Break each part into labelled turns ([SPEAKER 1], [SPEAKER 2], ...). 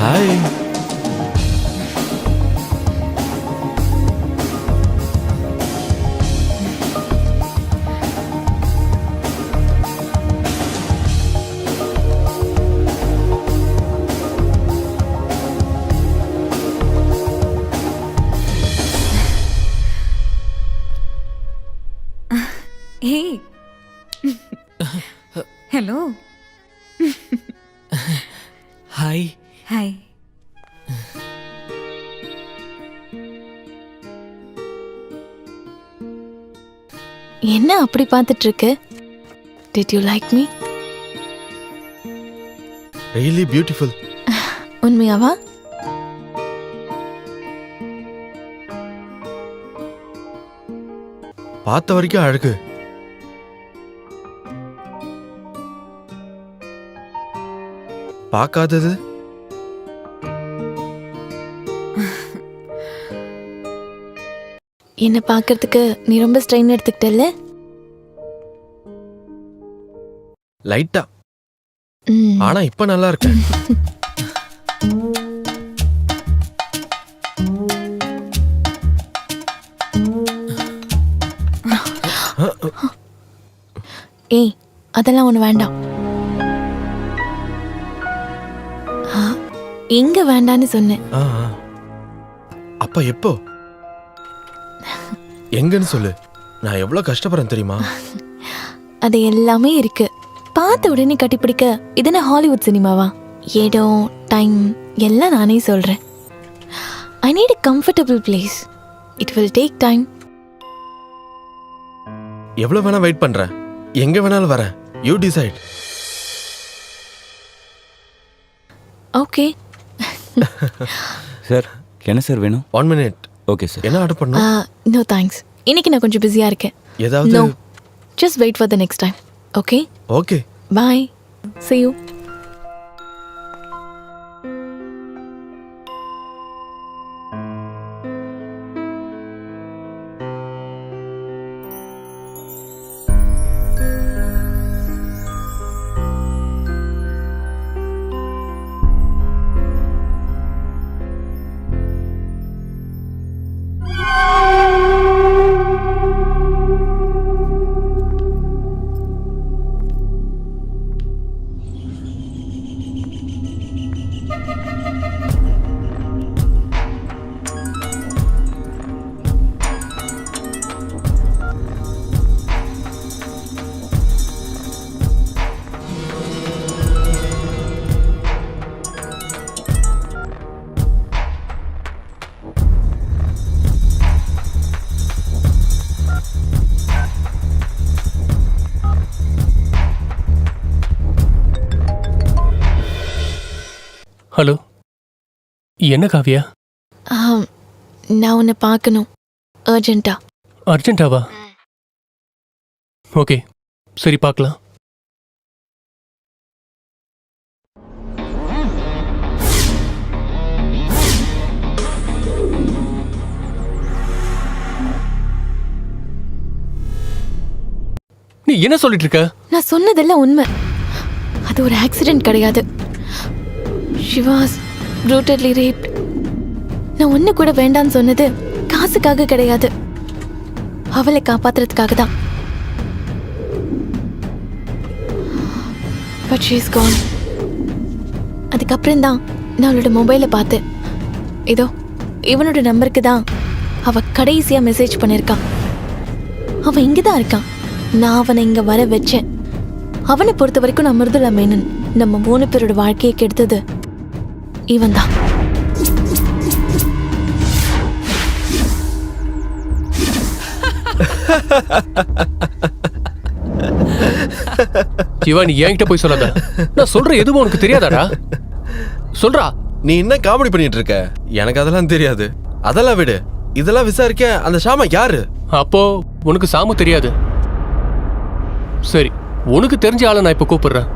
[SPEAKER 1] Hi.
[SPEAKER 2] Hey. Hello.
[SPEAKER 1] Hi.
[SPEAKER 2] Hi.
[SPEAKER 3] என்ன அப்படி பார்த்துட்டு இருக்கு? Did you like me?
[SPEAKER 1] Really beautiful.
[SPEAKER 3] உண்மையாவா?
[SPEAKER 1] பார்த்த வரைக்கும் அழகு. பார்க்காதது
[SPEAKER 3] என்ன பார்க்கறதுக்கு நீ ரொம்ப ஸ்ட்ரெயின் எடுத்துக்கிட்டல்ல?
[SPEAKER 1] லைட்டா.
[SPEAKER 3] ம்.
[SPEAKER 1] ஆனா இப்ப நல்லா இருக்கு.
[SPEAKER 3] ஏய், அதெல்லாம் ஒண்ணு வேண்டாம். எங்க வேண்டான்னு சொன்னேன்.
[SPEAKER 1] ஆ, ஆ. அப்ப எப்போ? எங்கன்னு சொல்லு. நான் எவ்வளவு கஷ்டப்படுறேன் தெரியுமா?
[SPEAKER 3] அது எல்லாமே இருக்கு. பார்த்த உடனே கட்டிப்பிடிக்க இதுன்னு ஹாலிவுட் சினிமாவா? இடம், டைம் எல்லாம் நானே சொல்றேன். I need a comfortable place. It will take time.
[SPEAKER 1] எவ்வளவு வேணா வெயிட் பண்றேன். எங்க வேணாலும் வரேன். You decide.
[SPEAKER 3] ஓகே.
[SPEAKER 4] சார் என்ன சார் வேணும்?
[SPEAKER 1] 1 minute.
[SPEAKER 4] Okay sir.
[SPEAKER 1] என்ன ஆர்டர் பண்ணும்?
[SPEAKER 3] No thanks. இன்னைக்கு நான் கொஞ்சம் பிஸியா இருக்கேன்.
[SPEAKER 1] ஏதாவது?
[SPEAKER 3] No, just wait for the next time. Okay?
[SPEAKER 1] Okay.
[SPEAKER 3] Bye. See you.
[SPEAKER 5] Hello, என்ன காவியா?
[SPEAKER 3] நான் உன்னை பார்க்கணும் அர்ஜென்ட்டா.
[SPEAKER 5] அர்ஜென்ட்டாவா? ஓகே, சரி பார்க்கலாம். நீ என்ன சொல்லிட்டு இருக்க?
[SPEAKER 3] நான் சொன்னதெல்லாம் உண்மை. அது ஒரு ஆக்சிடென்ட் கிடையாது. She was brutally raped. நான் ஒன்று கூட வேண்டான்னு சொன்னது காசுக்காக கிடையாது, அவளை காப்பாத்துறதுக்காக தான். But she's gone. அதுக்கப்புறம் தான் நான் அவளோட மொபைலை பார்த்தேன். இதோ இவனோட நம்பருக்கு தான் அவ கடைசியா மெசேஜ் பண்ணிருக்கான். அவன் இங்கே தான் இருக்கான். நான் அவனை இங்க வர வச்சேன். அவனை பொறுத்த வரைக்கும் நான் மிருதுளா மேனன். நம்ம 3 பேரோட வாழ்க்கையை கெடுத்தது இவன் தான்.
[SPEAKER 5] சிவா, நீ என்கிட்ட போய் சொல்லாத. நான் சொல்ற எதுவும் உனக்கு தெரியாதாடா? சொல்றா.
[SPEAKER 1] நீ என்ன காமெடி பண்ணிட்டு இருக்க? எனக்கு அதெல்லாம் தெரியாது. அதெல்லாம் விடு. இதெல்லாம் விசாரிக்க அந்த ஷாமா யாரு?
[SPEAKER 5] அப்போ உனக்கு சாமு தெரியாது. சரி, உனக்கு தெரிஞ்ச ஆளை நான் இப்ப கூப்பிடுறேன்.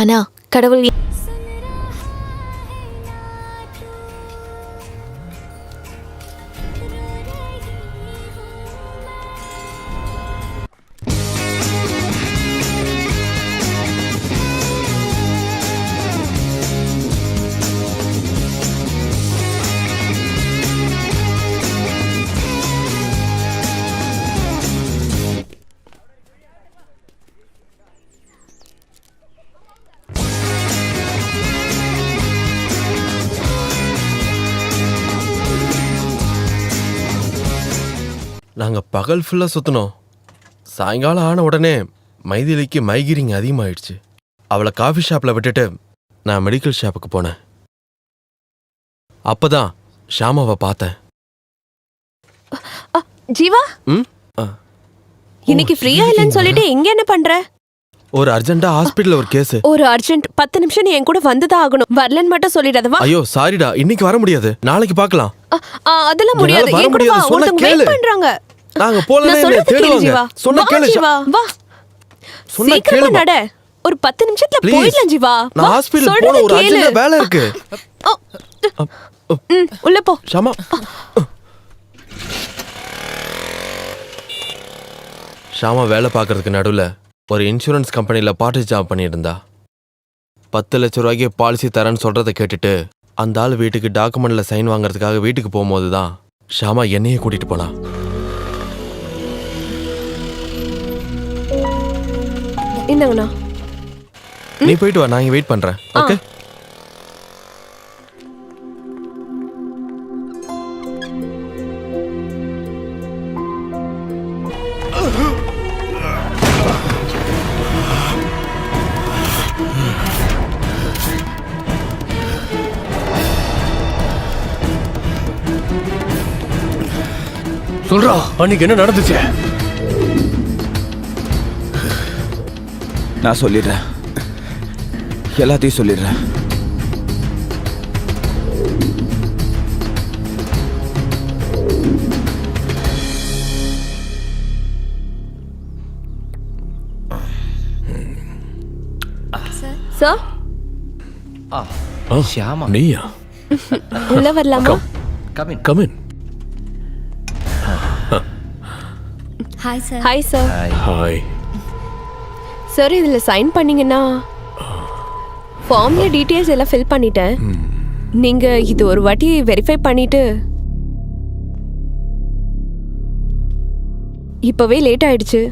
[SPEAKER 3] ஆனா கடவுள்
[SPEAKER 1] நாங்கள் பகல் ஃபுல்லாக சுற்றினோம். சாயங்காலம் ஆன உடனே மைதிலிக்கு மைகிரிங் அதிகமாயிடுச்சு. அவளை காஃபி ஷாப்பில் விட்டுட்டு நான் மெடிக்கல் ஷாப்புக்கு போனேன். அப்பதான் ஷாமாவை பார்த்தேன்.
[SPEAKER 2] ஜீவா,
[SPEAKER 1] ம் ஆ.
[SPEAKER 2] இன்னைக்கு ஃப்ரீயா இல்லைன்னு சொல்லிட்டு எங்க என்ன பண்ற?
[SPEAKER 1] ஒரு அர்ஜென்ட்டா ஹாஸ்பிட்டல்ல ஒரு கேஸ்.
[SPEAKER 2] ஒரு அர்ஜென்ட் 10 நிமிஷம் நீ என் கூட வந்துதான் ஆகணும். வரலன்னு மட்டும் சொல்லிடாதவா?
[SPEAKER 1] ஐயோ சாரிடா, இன்னைக்கு வர முடியாது, நாளைக்கு பார்க்கலாம்.
[SPEAKER 2] அதெல்லாம் முடியாது.
[SPEAKER 1] என்னால வர
[SPEAKER 2] என் கூட வா,
[SPEAKER 1] முடியாது, சொன்னா
[SPEAKER 2] ஒருத்தங்க
[SPEAKER 1] கேளு.
[SPEAKER 2] வெயிட் பண்றாங்க.
[SPEAKER 1] நாங்க
[SPEAKER 2] நான்
[SPEAKER 1] போலனே
[SPEAKER 2] சொல்றது கேளு
[SPEAKER 1] தேடுவாங்க.
[SPEAKER 2] ஜீவா.
[SPEAKER 1] சொன்னா
[SPEAKER 2] வா
[SPEAKER 1] கேளு.
[SPEAKER 2] ஜீவா, வா.
[SPEAKER 1] சொன்னா
[SPEAKER 2] சீக்கிரமா
[SPEAKER 1] கேளுமா.
[SPEAKER 2] நட. ஒரு 10 நிமிஷத்துல
[SPEAKER 1] Please.
[SPEAKER 2] போயிடலாம் ஜீவா.
[SPEAKER 1] நான்
[SPEAKER 2] வா,
[SPEAKER 1] ஹாஸ்பிடல்
[SPEAKER 2] சொல்றத
[SPEAKER 1] போன ஒரு
[SPEAKER 2] கேளு.
[SPEAKER 1] அர்ஜென்ட் வேலை இருக்கு.
[SPEAKER 2] உள்ள போ.
[SPEAKER 1] ஷாமா. ஷாமா வேலை பார்க்கறதுக்கு நடுவில் ஒரு இன்சூரன்ஸ் கம்பெனியில் பார்ட் ஜாப் பண்ணிட்டு இருந்தா. 10 லட்சம் ரூபாய்க்கு பாலிசி தரேன்னு சொல்றதை கேட்டுட்டு அந்த ஆள் வீட்டுக்கு டாக்குமெண்ட்ல சைன் வாங்குறதுக்காக வீட்டுக்கு போகும்போது தான் ஷாமா என்னையே கூட்டிட்டு போனா.
[SPEAKER 2] இந்தாங்கண்ணா.
[SPEAKER 1] நீ போயிட்டு வா, நான் இங்க வெயிட் பண்றேன். ஓகே.
[SPEAKER 5] சொல்றா, அன்னைக்கு என்ன நடந்துச்சு?
[SPEAKER 4] நான் சொல்லிடுறேன், எல்லாத்தையும் சொல்லிடுறேன்.
[SPEAKER 2] சார்,
[SPEAKER 6] ஷியாமா,
[SPEAKER 7] நீயா?
[SPEAKER 2] உள்ள வரலாமா?
[SPEAKER 6] Come in.
[SPEAKER 7] Come in.
[SPEAKER 2] Hi sir.
[SPEAKER 7] Hi.
[SPEAKER 2] Sir, இதுல சைன் பண்ணீங்கன்னா ஃபார்ம்ல டீடைல்ஸ் எல்லாம் ஃபில் பண்ணிட்டேன். நீங்க இது ஒரு வாட்டி வெரிஃபை பண்ணிட்டு. இப்பவே லேட் ஆயிடுச்சு.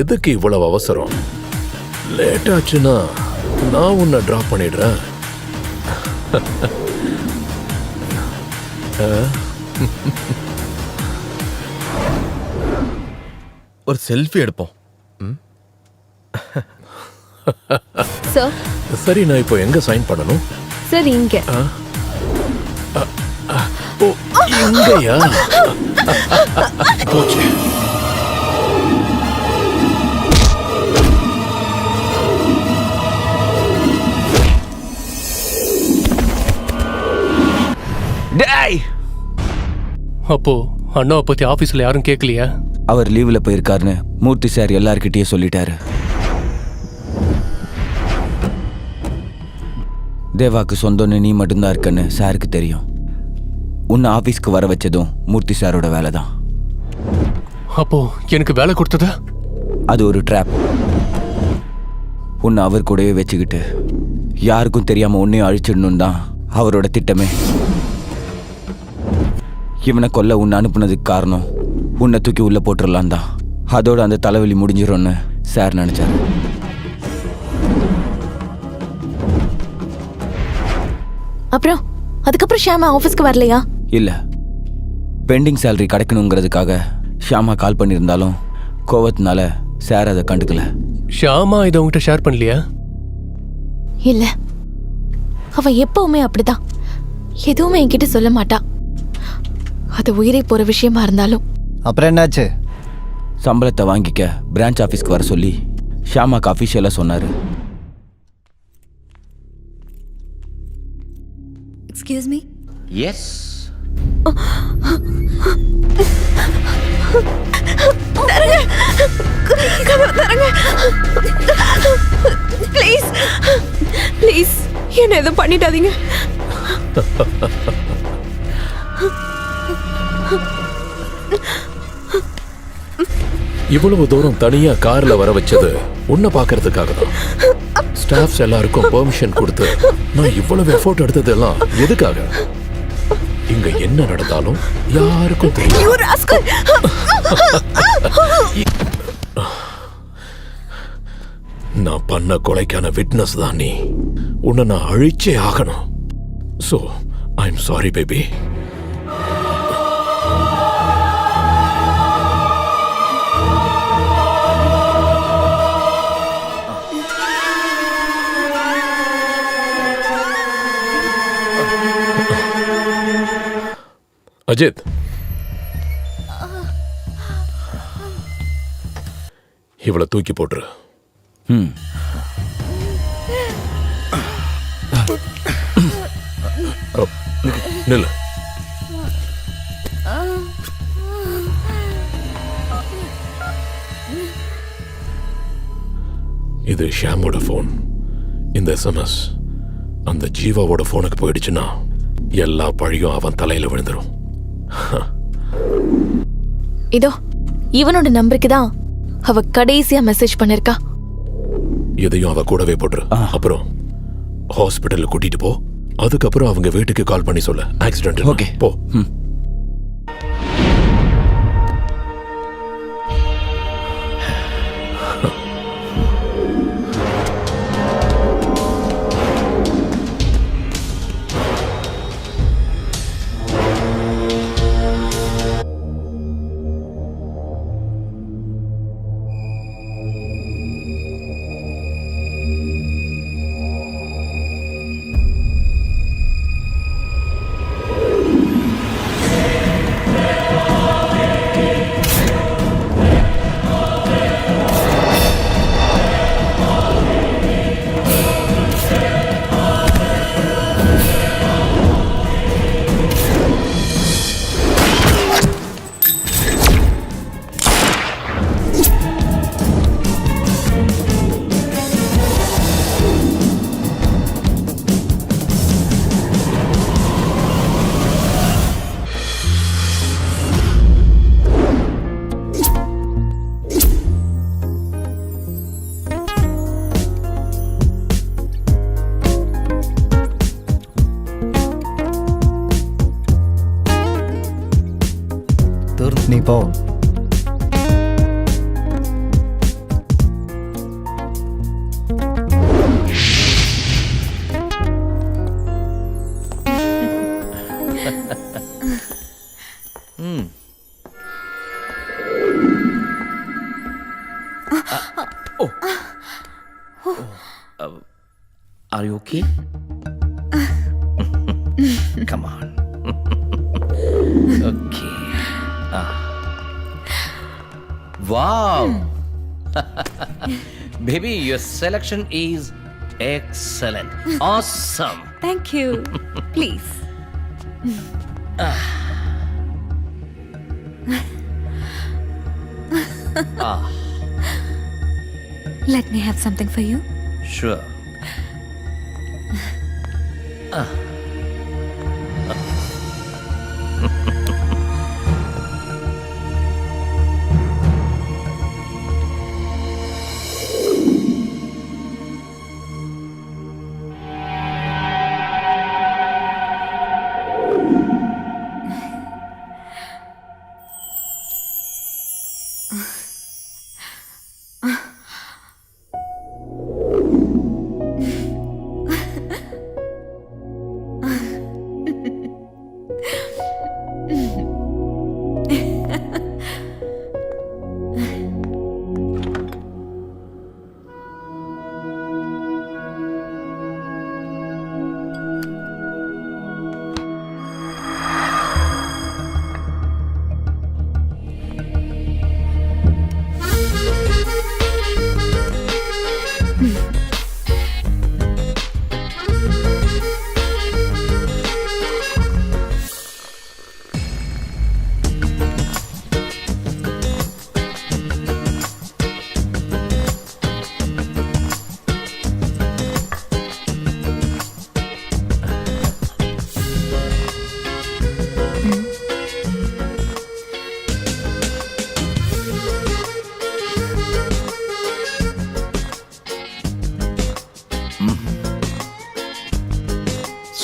[SPEAKER 7] எதுக்கு இவ்வளவு அவசரம்? லேட் ஆச்சுன்னா நான் உன்னை டிராப் பண்ணிடுறேன்.
[SPEAKER 1] ஒரு செல்ஃபி எடுப்போம்.
[SPEAKER 2] சார்,
[SPEAKER 7] சரி, நான் இப்போ எங்க சைன் பண்ணணும்?
[SPEAKER 2] சார் இங்க.
[SPEAKER 7] ஓ, இங்கயா? போச்சு.
[SPEAKER 4] டேய்,
[SPEAKER 5] அப்போ அண்ணாவை பத்தி ஆபீஸ்ல யாரும் கேட்கலையா?
[SPEAKER 4] அவர் லீவ்ல போயிருக்காருன்னு மூர்த்தி சார் எல்லார்கிட்டயும் சொல்லிட்டாரு. தேவாக்கு சொந்தம்னு நீ மட்டும்தான் இருக்கன்னு சாருக்கு தெரியும். உன்னை ஆபீஸ்க்கு வர வச்சதும் மூர்த்தி சாரோட வேலை தான்.
[SPEAKER 5] அப்போ எனக்கு வேலை கொடுத்ததா?
[SPEAKER 4] அது ஒரு ட்ராப். உன்னை அவர் கூடவே வச்சுக்கிட்டு யாருக்கும் தெரியாம உன்னையும் அழிச்சிடணும் தான் அவரோட திட்டமே. இவனை கொல்ல உன்னை அனுப்புனதுக்கு காரணம் உன்னை தூக்கி உள்ள போட்டுடலாம் தான். அதோட அந்த தலைவலி முடிஞ்சிடும்னு சார் நினைச்சாரு.
[SPEAKER 3] அப்புறம் அதுக்கப்புறம் ஷியாமா ஆஃபீஸ்க்கு வரலையா?
[SPEAKER 4] இல்ல, பெண்டிங் சேலரி கிடைக்கணுங்கிறதுக்காக ஷியாமா கால் பண்ணியிருந்தாலும் கோவத்தினால சார் அதை கண்டுக்கல.
[SPEAKER 5] ஷியாமா இதை உங்ககிட்ட ஷேர் பண்ணலையா?
[SPEAKER 3] இல்ல, அவ எப்பவுமே அப்படிதான். எதுவுமே என்கிட்ட சொல்ல மாட்டா. அது உயிரை போற விஷயமா இருந்தாலும்.
[SPEAKER 6] அப்புறம் என்னாச்சு?
[SPEAKER 4] சம்பளத்தை வாங்கிக்க பிரான்ச் ஆஃபீஸ்க்கு வர சொல்லி ஷியாமாக்கு அஃபிஷியலாக சொன்னாரு.
[SPEAKER 8] Excuse me?
[SPEAKER 6] Yes.
[SPEAKER 2] Please please, என்ன எதுவும் பண்ணிடாதீங்க.
[SPEAKER 7] இவ்வளவு தூரம் தனியா கார்ல வர வச்சது உன்னை பாக்குறதுக்காக தான். ஸ்டாஃப்ஸ் எல்லாருக்கும் பெர்மிஷன் கொடுத்து நான் இவ்வளவு எஃபோர்ட் எடுத்ததெல்லாம் எதுக்காக? இங்க என்ன நடந்தாலும் யாருக்கும் தெரியும். நான் பண்ண கொலைக்கான விட்னஸ் தான் நீ. உன்னை நான் அழிச்சே ஆகணும். So I am sorry baby. Ajith, இவளை தூக்கி போட்டுரு.
[SPEAKER 4] ம்.
[SPEAKER 7] நில்லு. இது ஷாமோட ஃபோன். இந்த எஸ்எம்எஸ் அந்த ஜீவாவோட ஃபோனுக்கு போயிடுச்சுன்னா எல்லா பழியும் அவன் தலையில விழுந்துரும்.
[SPEAKER 3] இதோ இவனோட நம்பருக்கு தான் அவ கடைசியா மெசேஜ் பண்ணிருக்கா.
[SPEAKER 7] எதையும் அவ கூடவே போட்டுரு. அப்புறம் ஹாஸ்பிட்டல்ல கூட்டிட்டு போ. அதுக்கப்புறம் அவங்க வீட்டுக்கு கால் பண்ணி சொல்ல ஆக்சிடென்ட்.
[SPEAKER 4] ஓகே.
[SPEAKER 7] போ.
[SPEAKER 6] நீ போ. Are you okay? Come on. Okay. Wow. Baby, your selection is excellent. Awesome.
[SPEAKER 8] Thank you. Please. Let me have something for you.
[SPEAKER 6] Sure.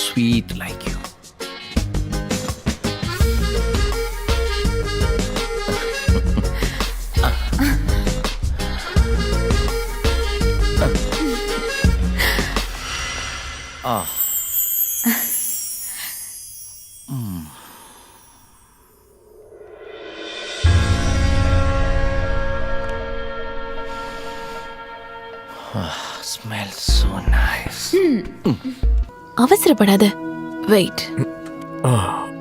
[SPEAKER 6] Sweet like you. Smells so nice.
[SPEAKER 3] அவசரப்படாத. Wait.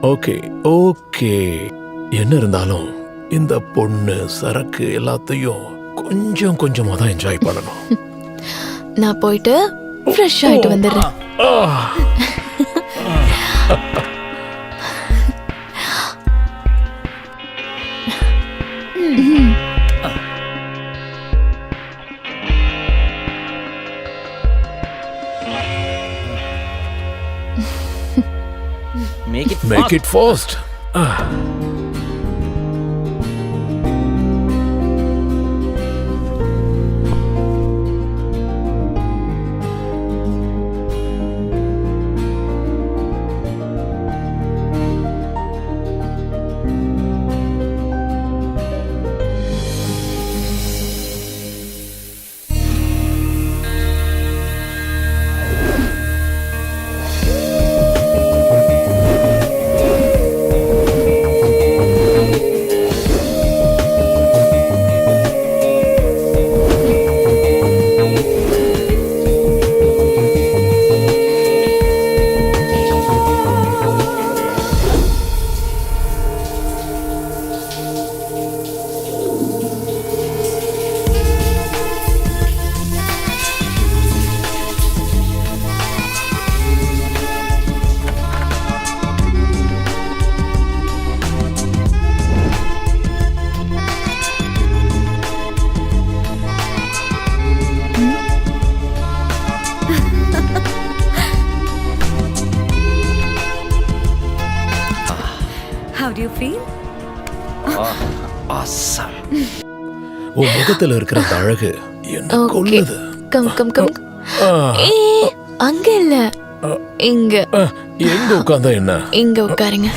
[SPEAKER 7] Okay okay. என்ன இருந்தாலும் இந்த பொண்ணு சரக்கு எல்லாத்தையும் கொஞ்சம் கொஞ்சமா தான் என்ஜாய் பண்ணணும்.
[SPEAKER 3] நான் போயிட்டு ஃப்ரெஷ் ஆயிட்டு வந்துடுறேன்.
[SPEAKER 7] Make it fast.
[SPEAKER 8] How do you feel?
[SPEAKER 6] Awesome.
[SPEAKER 7] உன் முகத்துல இருக்கிற அந்த அழகு என்ன
[SPEAKER 3] ஓகே,
[SPEAKER 7] கொல்லுது.
[SPEAKER 3] Come come come. ஏ, அங்க இல்ல, இங்க
[SPEAKER 7] எங்க உட்கார்ந்தா என்ன?
[SPEAKER 3] இங்க உட்காருங்க.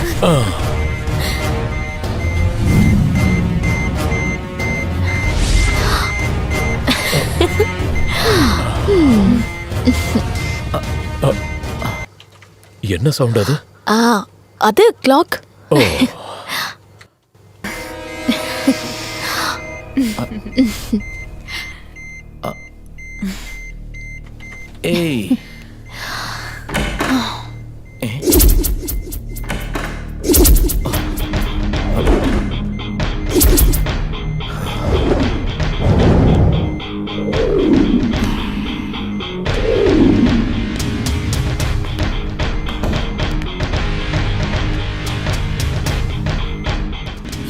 [SPEAKER 7] என்ன சவுண்ட் அது?
[SPEAKER 3] அது கிளாக்.
[SPEAKER 7] ஓ,
[SPEAKER 6] Hey.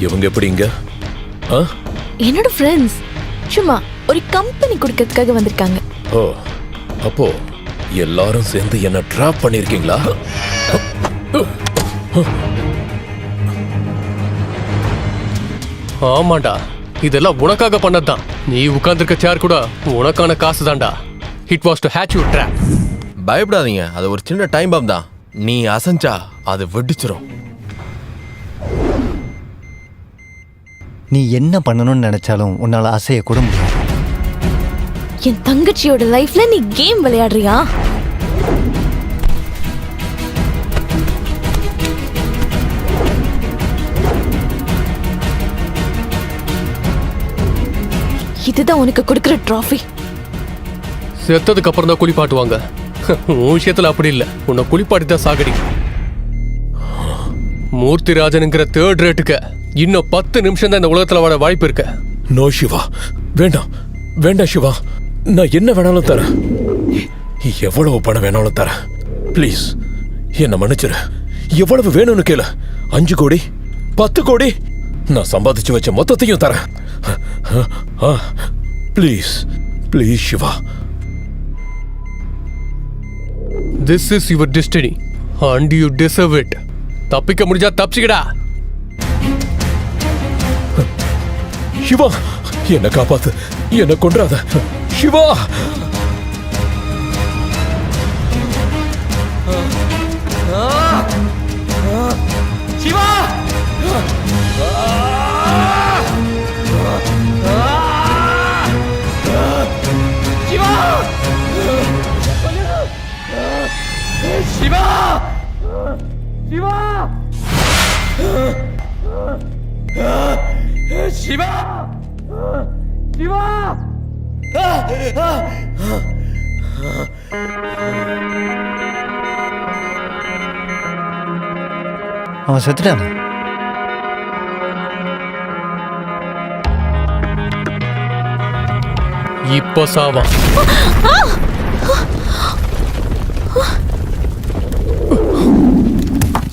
[SPEAKER 7] இவங்க எப்படி இங்க?
[SPEAKER 3] என்னோட ஃப்ரெண்ட்ஸ் சும்மா ஒரு கம்பெனி கொடுக்கறதுக்காக வந்திருக்காங்க.
[SPEAKER 7] ஓ, அப்போ எல்லாரும் சேர்ந்து என்ன ட்ராப் பண்ணிருக்கீங்களா?
[SPEAKER 5] ஆமாண்டா, இதெல்லாம் உனக்காக பண்ணதுதான். நீ உட்கார்ந்திருக்க சேர் கூட உனக்கான காசு தான்டா. It was to hatch you drop.
[SPEAKER 1] பயப்படாதீங்க, அது ஒரு சின்ன டைம் பாம் தான். நீ அசைஞ்சா அது வெடிச்சிரும்.
[SPEAKER 9] நீ என்ன பண்ணணும்னு நினைச்சாலும் உன்னால அசைய கூட முடியாது.
[SPEAKER 3] என் தங்கச்சியோட லைஃப்ல நீ கேம் விளையாடுறியா? இதுதான் உனக்கு கொடுக்கிற ட்ராஃபி.
[SPEAKER 5] செத்ததுக்கு அப்புறம் தான் குளிப்பாட்டுவாங்க. உன் விஷயத்துல அப்படி இல்ல, உன்னை குளிப்பாட்டி தான் சாகடி. மூர்த்திராஜனுங்கிற தேர்ட் ரேட்டுக்கு இன்னும் 10 நிமிஷம் தான் இந்த உலகத்துல வாழ வாய்ப்பு இருக்கு.
[SPEAKER 7] நோ சிவா, வேண்டாம் வேண்டாம் சிவா, நான் என்ன வேணாலும் தரேன். எவ்வளவு பணம் வேணாலும் தரேன். ப்ளீஸ் என்ன மன்னிச்சிரு. எவ்வளவு வேணும்னு கேளு. 5 கோடி 10 கோடி நான் சம்பாதிச்சு வச்ச மொத்தத்தையும் தரேன். Please please Siva.
[SPEAKER 5] This is your destiny and you deserve it. தப்பிக்க முடிஞ்சா தப்பிச்சுக்கடா.
[SPEAKER 7] சிவா, என்ன காப்பாத்து, என்ன கொன்றாத சிவா.
[SPEAKER 6] சிவா! சிவா! சிவா! சிவா! சிவா!
[SPEAKER 9] அவன் செத்துட்டானா?
[SPEAKER 5] இப்போ சாவான்.